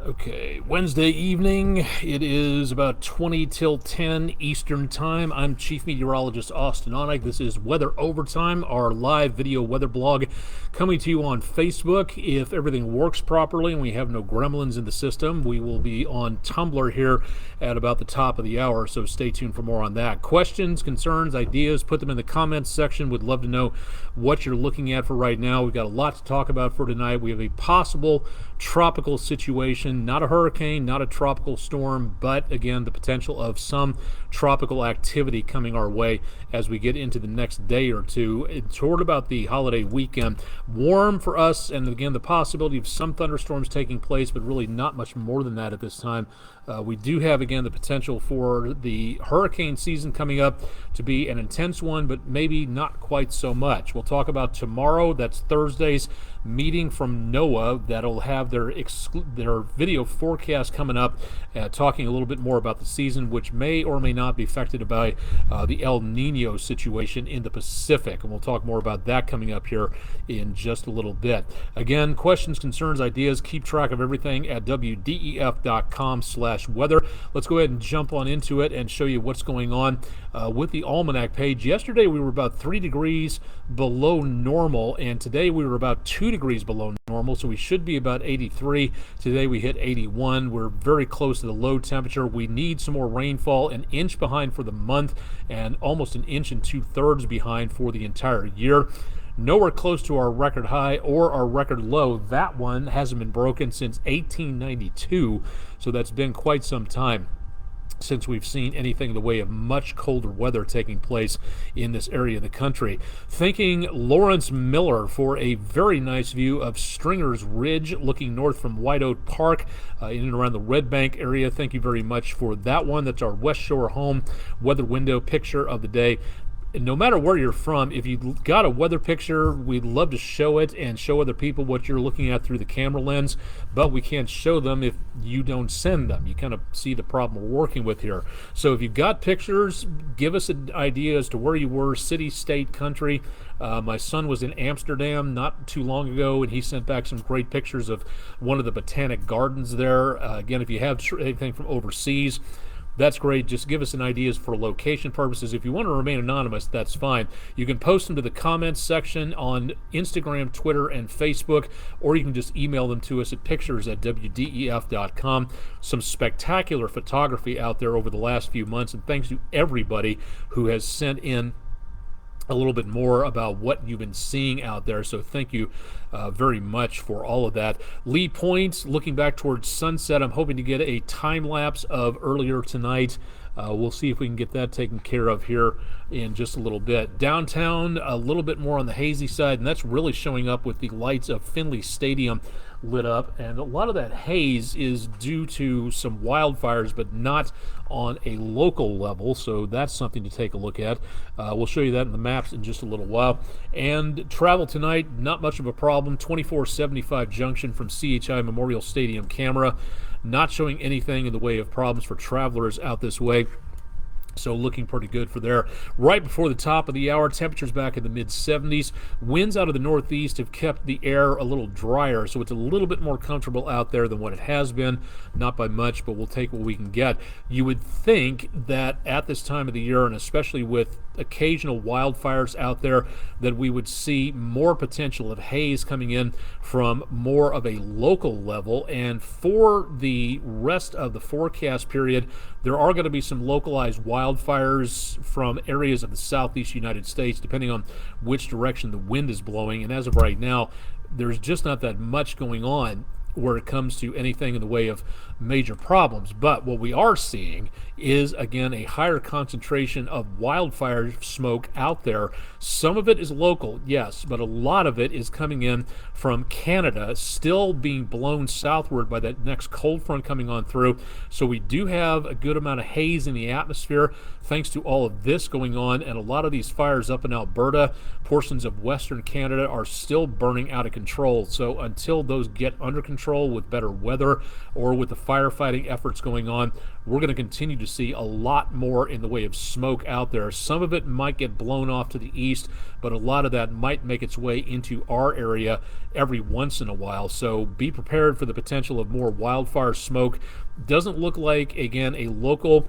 Okay, Wednesday evening. It is about 20 till 10 Eastern Time. I'm Chief Meteorologist Austen Onek. This is Weather Overtime, our live video weather blog coming to you on Facebook. If everything works properly and we have no gremlins in the system, we will be on Tumblr here at about the top of the hour, so stay tuned for more on that. Questions, concerns, ideas, put them in the comments section. Would love to know what you're looking at for right now. We've got a lot to talk about for tonight. We have a possible tropical situation, not a hurricane, not a tropical storm, but again, the potential of some tropical activity coming our way as we get into the next day or two. It's toward about the holiday weekend. Warm for us, and again, the possibility of some thunderstorms taking place, but really not much more than that at this time. We do have, again, the potential for the hurricane season coming up to be an intense one, but maybe not quite so much. We'll talk about tomorrow, that's Thursday's meeting from NOAA that'll have their video forecast coming up, talking a little bit more about the season, which may or may not be affected by the El Nino situation in the Pacific. And we'll talk more about that coming up here in just a little bit. Again, questions, concerns, ideas, keep track of everything at wdef.com/weather. Let's go ahead and jump on into it and show you what's going on with the almanac page. Yesterday we were about 3 degrees below normal, and today we were about 2 degrees below normal, so we should be about 83. Today we hit 81. We're very close to the low temperature. We need some more rainfall, an inch behind for the month and almost an inch and 2/3 behind for the entire year. Nowhere close to our record high or our record low. That one hasn't been broken since 1892, so that's been quite some time since we've seen anything in the way of much colder weather taking place in this area of the country. Thanking Lawrence Miller for a very nice view of Stringer's Ridge looking north from White Oak Park in and around the Red Bank area. Thank you very much for that one. That's our West Shore home weather window picture of the day. No matter where you're from, if you've got a weather picture, we'd love to show it and show other people what you're looking at through the camera lens, but we can't show them if you don't send them. You kind of see the problem we're working with here. So if you've got pictures, give us an idea as to where you were, city, state, country. My son was in Amsterdam not too long ago, and he sent back some great pictures of one of the botanic gardens there. Again, if you have anything from overseas, that's great. Just give us an ideas for location purposes. If you want to remain anonymous, that's fine. You can post them to the comments section on Instagram, Twitter, and Facebook, or you can just email them to us at pictures@wdef.com. Some spectacular photography out there over the last few months, and thanks to everybody who has sent in a little bit more about what you've been seeing out there. So thank you very much for all of that. Lee Point, looking back towards sunset. I'm hoping to get a time lapse of earlier tonight. We'll see if we can get that taken care of here in just a little bit. Downtown, a little bit more on the hazy side, and that's really showing up with the lights of Finley Stadium lit up, and a lot of that haze is due to some wildfires, but not on a local level, so that's something to take a look at. We'll show you that in the maps in just a little while. And travel tonight, not much of a problem. 2475 junction from CHI Memorial Stadium camera, not showing anything in the way of problems for travelers out this way. So looking pretty good for there. Right before the top of the hour, temperatures back in the mid-70s. Winds out of the northeast have kept the air a little drier, so it's a little bit more comfortable out there than what it has been. Not by much, but we'll take what we can get. You would think that at this time of the year, and especially with occasional wildfires out there, that we would see more potential of haze coming in from more of a local level. And for the rest of the forecast period, there are going to be some localized wildfires from areas of the southeast United States, depending on which direction the wind is blowing. And as of right now, there's just not that much going on where it comes to anything in the way of major problems. But what we are seeing is, again, a higher concentration of wildfire smoke out there. Some of it is local, yes, but a lot of it is coming in from Canada, still being blown southward by that next cold front coming on through. So we do have a good amount of haze in the atmosphere thanks to all of this going on, and a lot of these fires up in Alberta, portions of western Canada, are still burning out of control. So until those get under control, control, with better weather, or with the firefighting efforts going on, we're going to continue to see a lot more in the way of smoke out there. Some of it might get blown off to the east, but a lot of that might make its way into our area every once in a while. So be prepared for the potential of more wildfire smoke. Doesn't look like, again, a local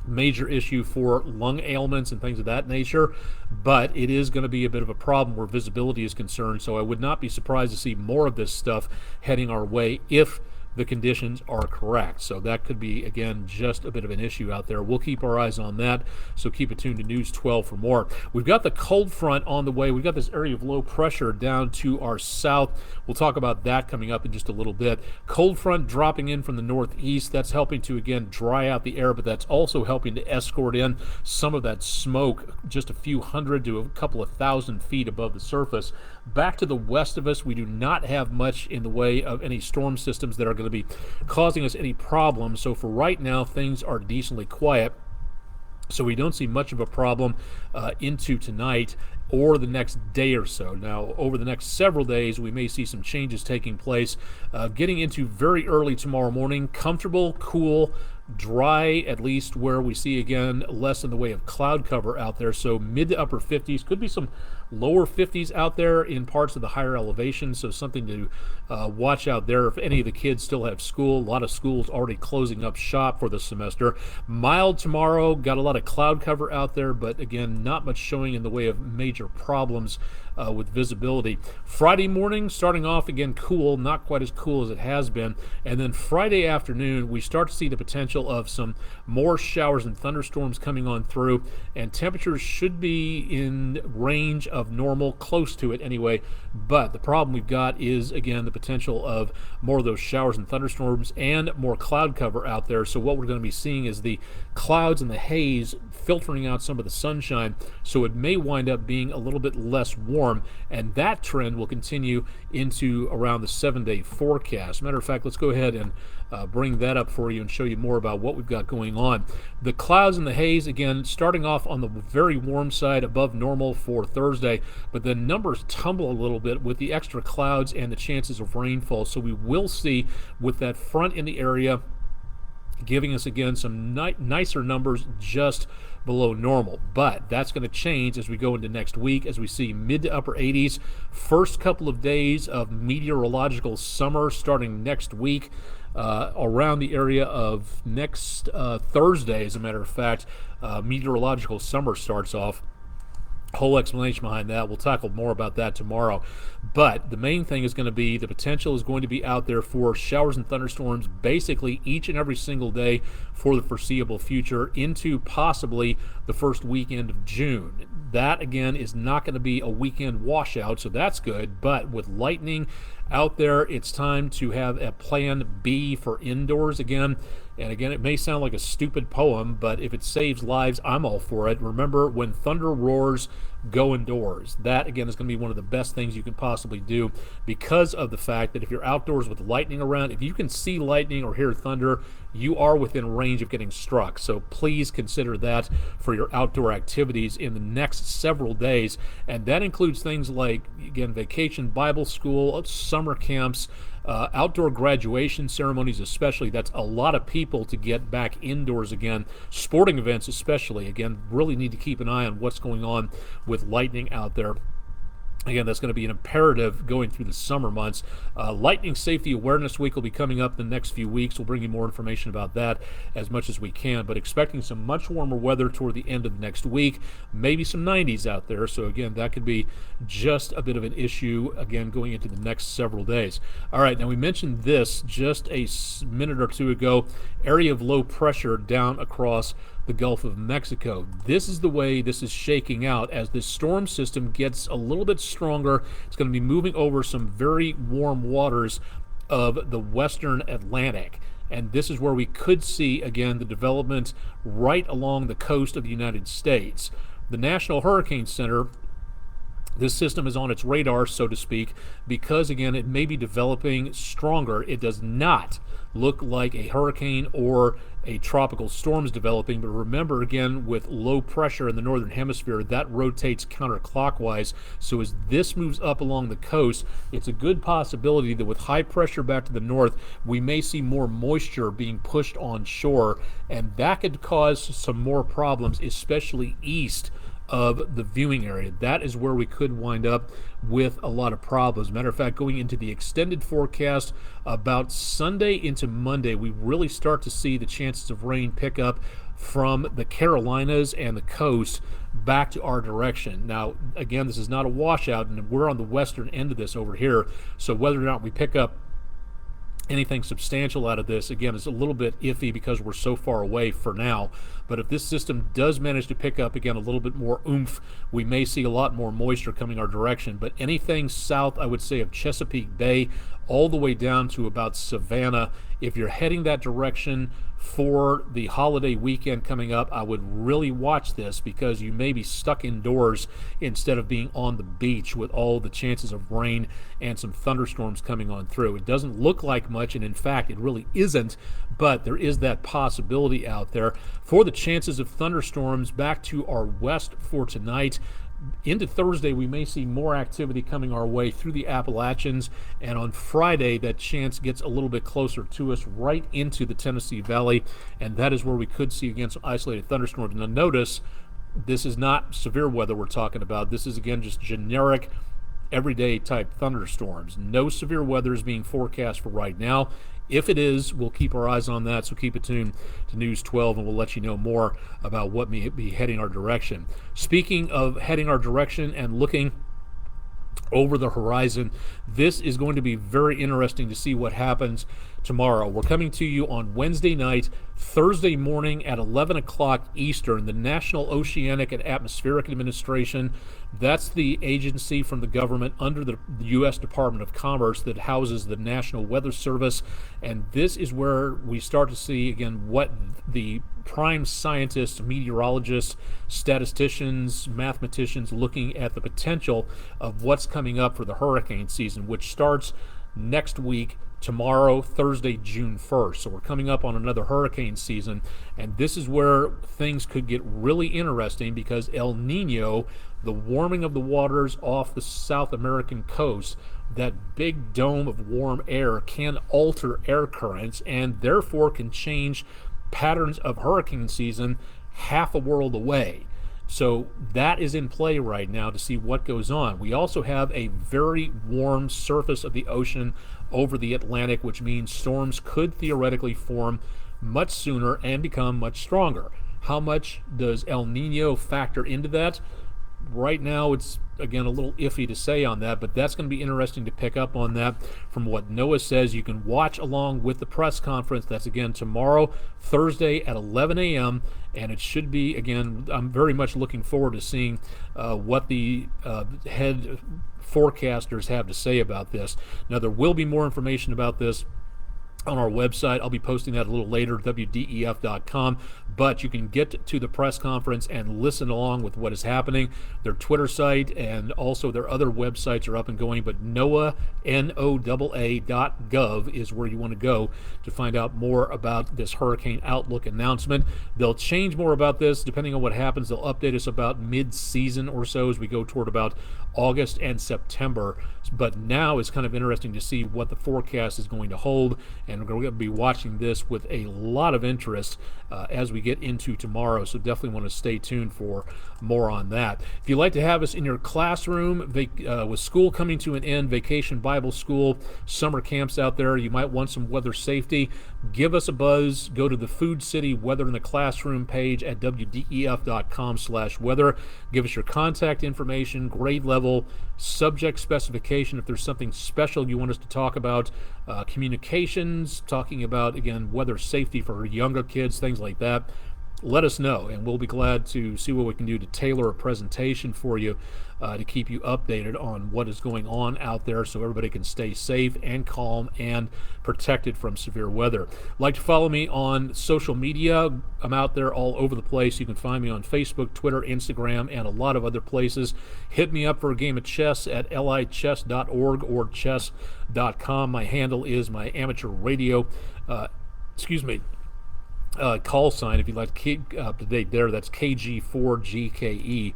major issue for lung ailments and things of that nature, but it is going to be a bit of a problem where visibility is concerned. So I would not be surprised to see more of this stuff heading our way if the conditions are correct. So that could be, again, just a bit of an issue out there. We'll keep our eyes on that, so keep it tuned to News 12 for more. We've got the cold front on the way. We've got this area of low pressure down to our south. We'll talk about that coming up in just a little bit. Cold front dropping in from the northeast. That's helping to, again, dry out the air, but that's also helping to escort in some of that smoke just a few hundred to a couple of thousand feet above the surface. Back to the west of us, we do not have much in the way of any storm systems that are going to be causing us any problems. So for right now, things are decently quiet. So we don't see much of a problem into tonight or the next day or so. Now, over the next several days, we may see some changes taking place. Getting into very early tomorrow morning, comfortable, cool, dry, at least where we see, again, less in the way of cloud cover out there. So mid to upper 50s, could be some lower 50s out there in parts of the higher elevations. So something to watch out there if any of the kids still have school. A lot of schools already closing up shop for the semester. Mild tomorrow, got a lot of cloud cover out there, but again, not much showing in the way of major problems with visibility. Friday morning, starting off again cool, not quite as cool as it has been. And then Friday afternoon, we start to see the potential of some more showers and thunderstorms coming on through, and temperatures should be in range of normal, close to it anyway. But the problem we've got is, again, the potential of more of those showers and thunderstorms and more cloud cover out there. So what we're going to be seeing is the clouds and the haze filtering out some of the sunshine, so it may wind up being a little bit less warm, and that trend will continue into around the 7-day forecast. Matter of fact, let's go ahead and bring that up for you and show you more about what we've got going on. The clouds and the haze, again, starting off on the very warm side, above normal for Thursday, but the numbers tumble a little bit with the extra clouds and the chances of rainfall. So we will see, with that front in the area, giving us, again, some nicer numbers just below normal. But that's going to change as we go into next week, as we see mid to upper 80s. First couple of days of meteorological summer starting next week. Around the area of next Thursday, as a matter of fact, meteorological summer starts off. Whole explanation behind that. We'll tackle more about that tomorrow. But the main thing is going to be the potential is going to be out there for showers and thunderstorms basically each and every single day for the foreseeable future into possibly the first weekend of June. That, again, is not going to be a weekend washout, so that's good. But with lightning out there, it's time to have a plan B for indoors again. And again, it may sound like a stupid poem, but if it saves lives, I'm all for it. Remember, when thunder roars, go indoors. That, again, is going to be one of the best things you can possibly do, because of the fact that if you're outdoors with lightning around, if you can see lightning or hear thunder, you are within range of getting struck. So please consider that for your outdoor activities in the next several days. And that includes things like, again, vacation, Bible school, summer camps, outdoor graduation ceremonies especially. That's a lot of people to get back indoors again. Sporting events especially. Again, really need to keep an eye on what's going on with lightning out there. Again, that's going to be an imperative going through the summer months. Lightning Safety Awareness Week will be coming up in the next few weeks. We'll bring you more information about that as much as we can, but expecting some much warmer weather toward the end of the next week, maybe some 90s out there. So again, that could be just a bit of an issue, again, going into the next several days. All right, now we mentioned this just a minute or two ago, area of low pressure down across the Gulf of Mexico. This is the way this is shaking out as this storm system gets a little bit stronger. It's going to be moving over some very warm waters of the western Atlantic. And this is where we could see, again, the development right along the coast of the United States. The National Hurricane Center, this system is on its radar, so to speak, because, again, it may be developing stronger. It does not look like a hurricane or a tropical storm is developing. But remember, again, with low pressure in the northern hemisphere, that rotates counterclockwise. So as this moves up along the coast, it's a good possibility that with high pressure back to the north, we may see more moisture being pushed onshore, and that could cause some more problems, especially east of the viewing area. That is where we could wind up with a lot of problems. Matter of fact, going into the extended forecast about Sunday into Monday, we really start to see the chances of rain pick up from the Carolinas and the coast back to our direction. Now, again, this is not a washout, and we're on the western end of this over here, so whether or not we pick up anything substantial out of this, again, is a little bit iffy because we're so far away for now. But if this system does manage to pick up, again, a little bit more oomph, we may see a lot more moisture coming our direction. But anything south, I would say, of Chesapeake Bay all the way down to about Savannah, if you're heading that direction for the holiday weekend coming up, I would really watch this, because you may be stuck indoors instead of being on the beach with all the chances of rain and some thunderstorms coming on through. It doesn't look like much, and in fact it really isn't, but there is that possibility out there. For the chances of thunderstorms back to our west for tonight, into Thursday, we may see more activity coming our way through the Appalachians, and on Friday, that chance gets a little bit closer to us, right into the Tennessee Valley, and that is where we could see, again, some isolated thunderstorms. Now notice, this is not severe weather we're talking about. This is, again, just generic, everyday type thunderstorms. No severe weather is being forecast for right now. If it is, we'll keep our eyes on that, so keep it tuned to News 12, and we'll let you know more about what may be heading our direction. Speaking of heading our direction and looking over the horizon, this is going to be very interesting to see what happens tomorrow. We're coming to you on Wednesday night, Thursday morning at 11 o'clock Eastern. The National Oceanic and Atmospheric Administration, that's the agency from the government under the U.S. Department of Commerce that houses the National Weather Service, and this is where we start to see, again, what the prime scientists, meteorologists, statisticians, mathematicians looking at the potential of what's coming up for the hurricane season, which starts next week, tomorrow, Thursday, June 1st. So we're coming up on another hurricane season, and this is where things could get really interesting, because El Nino, the warming of the waters off the South American coast, that big dome of warm air can alter air currents and therefore can change patterns of hurricane season half a world away. So that is in play right now to see what goes on. We also have a very warm surface of the ocean over the Atlantic, which means storms could theoretically form much sooner and become much stronger. How much does El Nino factor into that? Right now, it's, again, a little iffy to say on that, but that's going to be interesting to pick up on that from what NOAA says. You can watch along with the press conference. That's, again, tomorrow, Thursday at 11 a.m., and it should be, again, I'm very much looking forward to seeing what the head forecasters have to say about this. Now, there will be more information about this on our website. I'll be posting that a little later, wdef.com, but you can get to the press conference and listen along with what is happening. Their Twitter site and also their other websites are up and going, but NOAA, NOAA.gov is where you want to go to find out more about this hurricane outlook announcement. They'll change more about this depending on what happens. They'll update us about mid-season or so as we go toward about August and September, but now it's kind of interesting to see what the forecast is going to hold, and we're going to be watching this with a lot of interest as we get into tomorrow, so definitely want to stay tuned for more on that. If you'd like to have us in your classroom with school coming to an end, Vacation Bible School, summer camps out there, you might want some weather safety, give us a buzz. Go to the Food City Weather in the Classroom page at wdef.com/weather. Give us your contact information, grade level, subject specification if there's something special you want us to talk about, communications, talking about, again, weather safety for younger kids, things like that. let us know, and we'll be glad to see what we can do to tailor a presentation for you to keep you updated on what is going on out there so everybody can stay safe and calm and protected from severe weather. Like to follow me on social media. I'm out there all over the place. You can find me on Facebook, Twitter, Instagram, and a lot of other places. Hit me up for a game of chess at lichess.org or chess.com. My handle is my amateur radio, call sign if you'd like to keep up to date there. That's KG4GKE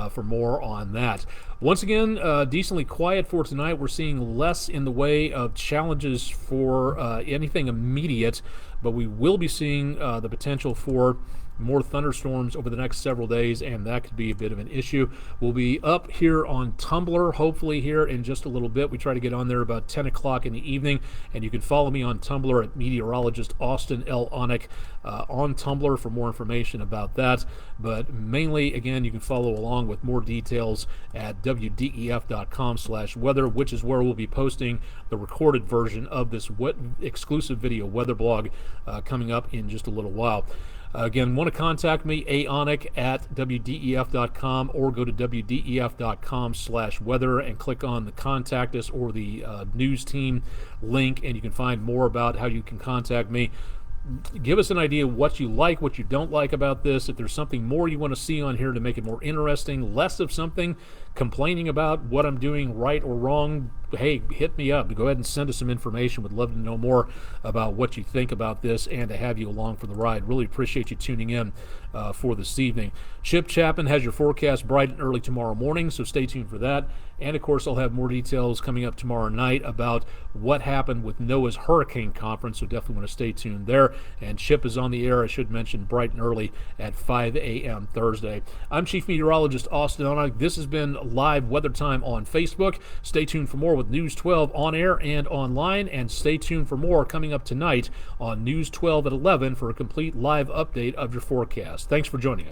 for more on that. Once again, decently quiet for tonight. We're seeing less in the way of challenges for anything immediate, but we will be seeing the potential for more thunderstorms over the next several days, and that could be a bit of an issue. We'll be up here on Tumblr, hopefully here in just a little bit. We try to get on there about 10 o'clock in the evening, and you can follow me on Tumblr at Meteorologist Austen L. Onek on Tumblr for more information about that. But mainly, again, you can follow along with more details at wdef.com/weather, which is where we'll be posting the recorded version of this exclusive video weather blog coming up in just a little while. Again, want to contact me, Onek at wdef.com, or go to wdef.com/weather and click on the contact us or the news team link, and you can find more about how you can contact me. Give us an idea what you like, what you don't like about this. If there's something more you want to see on here to make it more interesting, less of something, complaining about what I'm doing right or wrong, hey, hit me up. Go ahead and send us some information. Would love to know more about what you think about this and to have you along for the ride. Really appreciate you tuning in for this evening. Chip Chapman has your forecast bright and early tomorrow morning, so stay tuned for that. And, of course, I'll have more details coming up tomorrow night about what happened with NOAA's hurricane conference, so definitely want to stay tuned there. And Chip is on the air, I should mention, bright and early at 5 a.m. Thursday. I'm Chief Meteorologist Austen Onek. This has been Live Weather Time on Facebook. Stay tuned for more with News 12 on air and online, and stay tuned for more coming up tonight on News 12 at 11 for a complete live update of your forecast. Thanks for joining us.